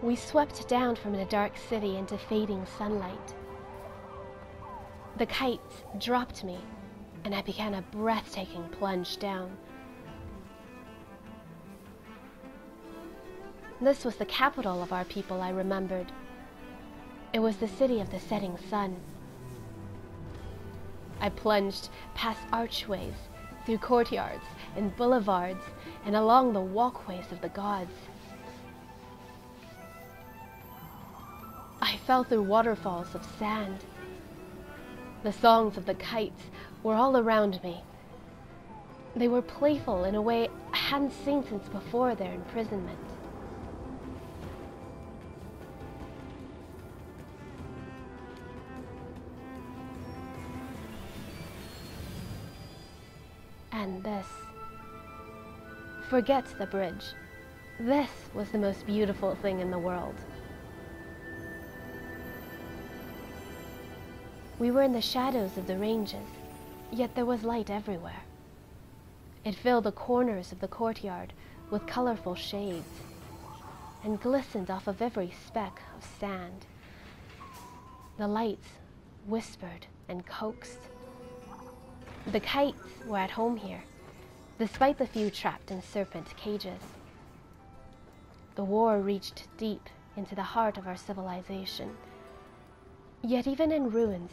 We swept down from the dark city into fading sunlight. The kites dropped me, and I began a breathtaking plunge down. This was the capital of our people, I remembered. It was the city of the setting sun. I plunged past archways, through courtyards and boulevards, and along the walkways of the gods. I fell through waterfalls of sand. The songs of the kites were all around me. They were playful in a way I hadn't seen since before their imprisonment. And this. Forget the bridge. This was the most beautiful thing in the world. We were in the shadows of the ranges, yet there was light everywhere. It filled the corners of the courtyard with colorful shades and glistened off of every speck of sand. The lights whispered and coaxed. The kites were at home here, despite the few trapped in serpent cages. The war reached deep into the heart of our civilization. Yet even in ruins,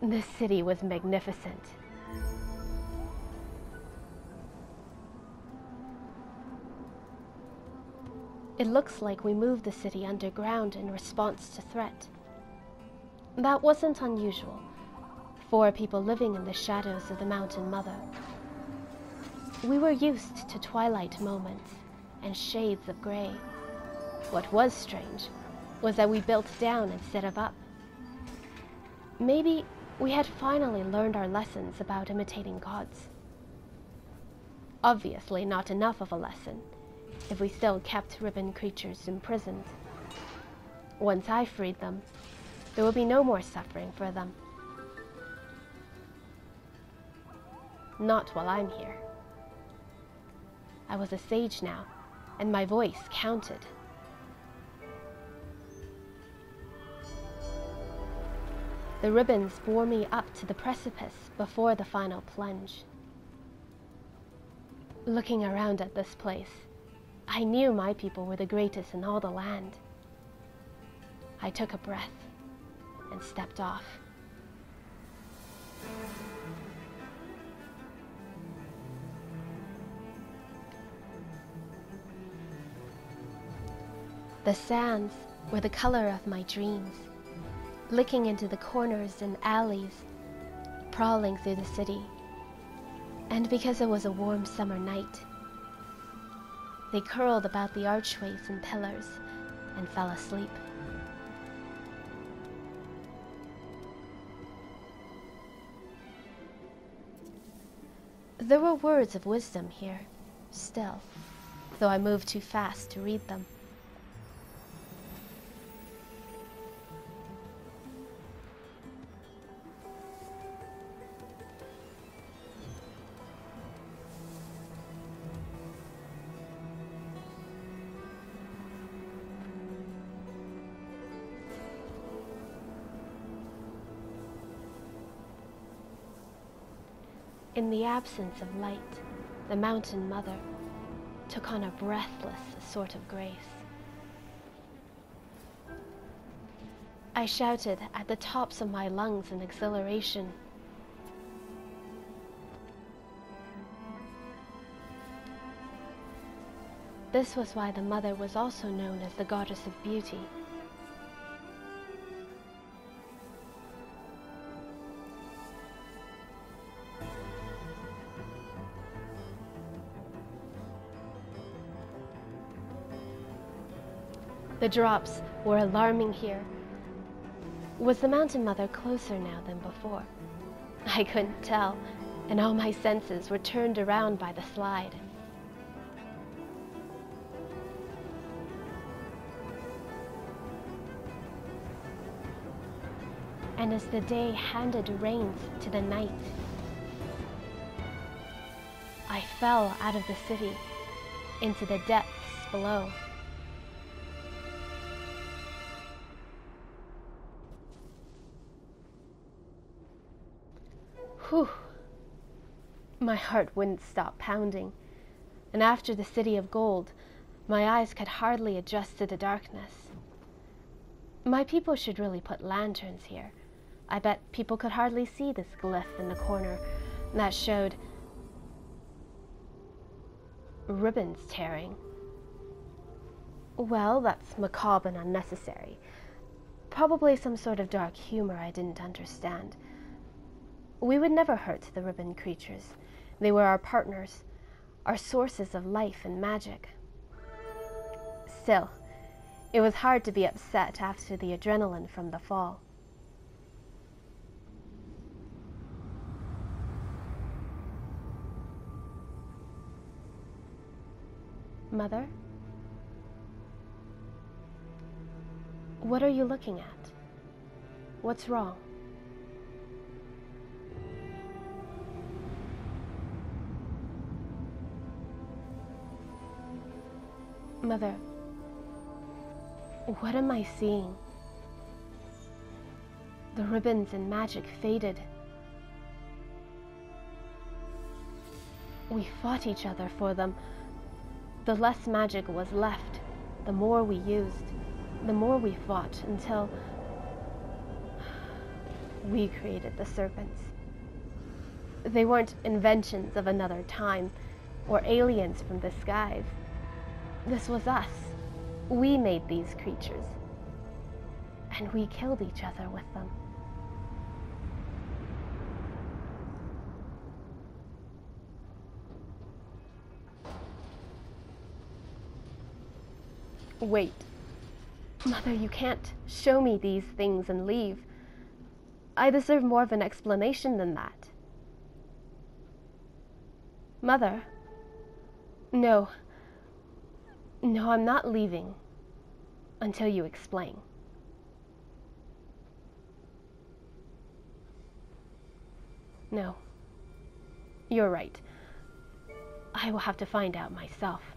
this city was magnificent. It looks like we moved the city underground in response to threat. That wasn't unusual for people living in the shadows of the Mountain Mother. We were used to twilight moments and shades of gray. What was strange was that we built down instead of up. Maybe we had finally learned our lessons about imitating gods. Obviously not enough of a lesson if we still kept ribbon creatures imprisoned. Once I freed them, there will be no more suffering for them. Not while I'm here. I was a sage now, and my voice counted. The ribbons bore me up to the precipice before the final plunge. Looking around at this place, I knew my people were the greatest in all the land. I took a breath and stepped off. The sands were the color of my dreams, licking into the corners and alleys, prowling through the city. And because it was a warm summer night, they curled about the archways and pillars and fell asleep. There were words of wisdom here, still, though I moved too fast to read them. In the absence of light, the Mountain Mother took on a breathless sort of grace. I shouted at the tops of my lungs in exhilaration. This was why the Mother was also known as the Goddess of Beauty. The drops were alarming here. Was the Mountain Mother closer now than before? I couldn't tell, and all my senses were turned around by the slide. And as the day handed reins to the night, I fell out of the city into the depths below. Whew. My heart wouldn't stop pounding, and after the city of gold, my eyes could hardly adjust to the darkness. My people should really put lanterns here. I bet people could hardly see this glyph in the corner that showed ribbons tearing. Well, that's macabre and unnecessary. Probably some sort of dark humor I didn't understand. We would never hurt the ribbon creatures. They were our partners, our sources of life and magic. Still, it was hard to be upset after the adrenaline from the fall. Mother? What are you looking at? What's wrong? Mother, what am I seeing? The ribbons and magic faded. We fought each other for them. The less magic was left, the more we used, the more we fought, until we created the serpents. They weren't inventions of another time or aliens from the skies. This was us. We made these creatures, and we killed each other with them. Wait. Mother, you can't show me these things and leave. I deserve more of an explanation than that. Mother? No. No, I'm not leaving until you explain. No. You're right. I will have to find out myself.